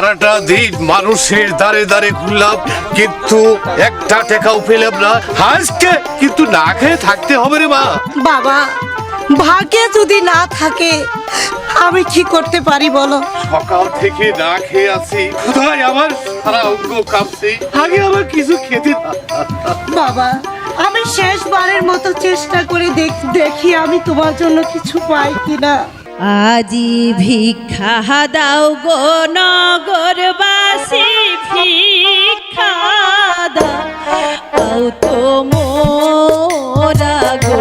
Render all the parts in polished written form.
সারাটা দিন মানুষের দাঁড়ে দাঁড়ে ঘুরলাম, কিন্তু একটা টাকাও পেলাম না। আজকে কিন্তু না খেয়ে থাকতে হবে রে মা। বাবা, ভাগ্যে যদি না থাকে আমি কি করতে পারি বলো? সকাল থেকে না খেয়ে আছি, কোথায় আমার সারা অঙ্গ কাঁপছে। আগে আমার কিছু খেতে দাও। বাবা, আমি শেষবারের মতো চেষ্টা করে দেখি আমি তোমার জন্য কিছু পাই কিনা। আজি ভিক্ষা দাও গো নগরবাসী, ভিক্ষা দাও তো মোরা গো।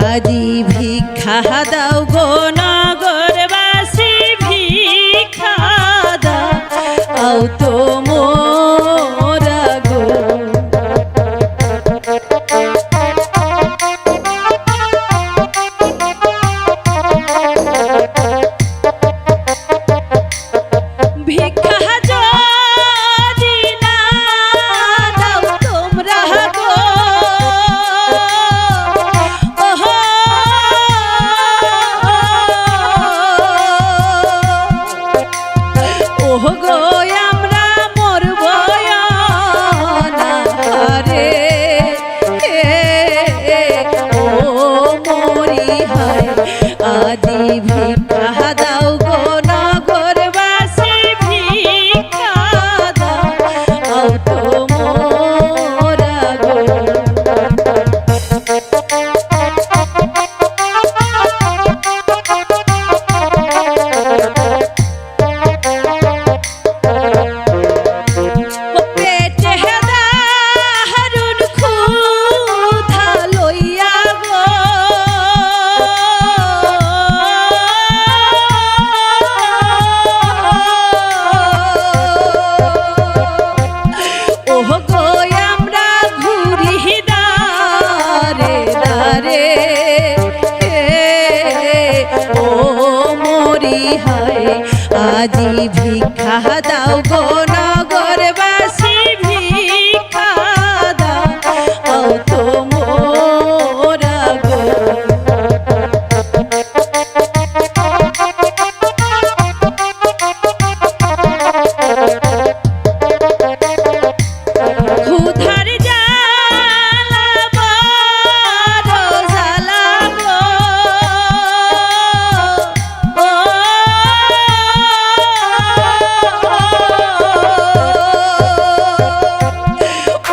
আজি ভিক্ষা দাও গো নগরবাসী, ভিক্ষা দাও তো মোরা গো। ভিক্ষা যদি না দাও তোমরা গো, ওহো ওহো গো আমরা মরব অনাহারে, ও মরি হায়। আজি ভিক্ষা দাও গো নগরবাসী, ভিক্ষা দাও তো মোরা গো। পেটে দারুণ ক্ষুধা লইয়া গো, ওহ গো আমরা ঘুরি দারে দারে, ও মরি হায়। আজি ভিক্ষা দাও গো নগরবাসী, ভিক্ষা দাও তো মোরা গো। ক্ষুধার জ্বালা বড় জ্বালা গো,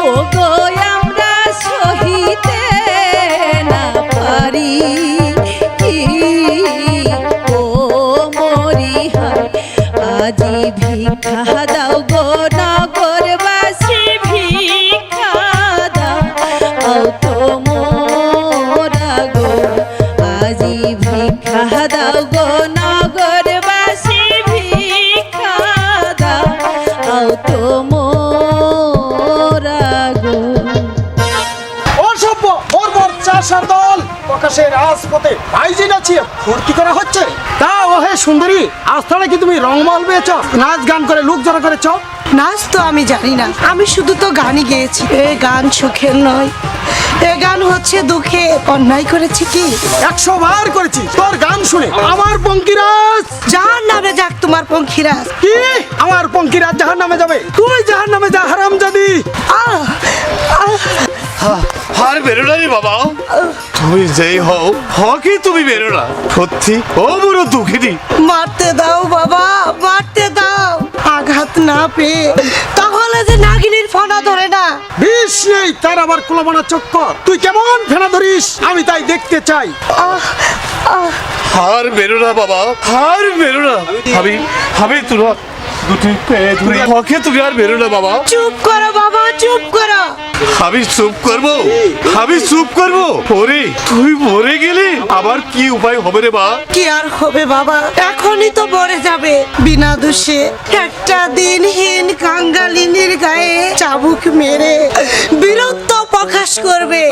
ও গো আমরা সহিতে না পারি, ও মরি হায়। আজি ভিক্ষা দাও গো নগরবাসী, ভিক্ষা দাও তো মোরা গো। আজি ভিক্ষা দাও গো নগরবাসী, ভিক্ষা দাও তো মোরা গো। অসভ্য বর্বর চাষার দল প্রকাশে রাজপথে ভাইজি নাচিয়ে ফুর্তি করা হচ্ছে। তা ও হে সুন্দরী, আজ তাহলে কি তুমি রংমহল পেয়েছ, নাচ গান করে লোক জড়ো করেছ? নাচ তো আমি জানি না, আমি শুধু তো গানই গেয়েছি। এ গান সুখের নয়, এ গান হচ্ছে দুঃখে। অন্যায় করেছি কি? 100 বার করেছি তোর গান শুনে আমার পঙ্কিরাজ। যার নামে যাক তোমার পঙ্খিরাজ। কি আমার পঙ্কিরাজ জাহান নামে যাবে? তুই জাহান নামে যা হারামজাদি। আহ আহ আর বেরো না রে বাবা, তুমি যেই হও হকি তুমি বেরো না। সত্যি ও বড় দুঃখিনী। মারতে দাও বাবা, মারতে দাও। আঘাত না পেয়ে তাহলে যে নাগিনীর ফনা ধরে না। বিষ নেই তার আবার কুলমানা চক্কর। তুই কেমন ফেনা ধরিস আমি তাই দেখতে চাই। আহ আহ আর বেরো না বাবা, আর বেরো না। আমি তোরা দুটি পেয়ে ধরে হকে তুমি আর বেরো না বাবা। চুপ করো বাবা, চুপ করো। আমি চুপ করবো, আমি চুপ করবো? ওরে তুই মরে গেলি আবার কি উপায় হবে রে মা? কি আর হবে বাবা, এখনই তো মরে যাবে বিনা দোষে। একটা দিনহীন কাঙ্গালিনীর গায়ে চাবুক মেরে বীরত্ব প্রকাশ করবে।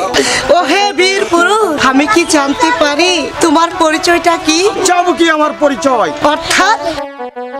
ওহে বীর পুরুষ, আমি কি জানতে পারি তোমার পরিচয়টা কি? চাবুকি আমার পরিচয়। অর্থাৎ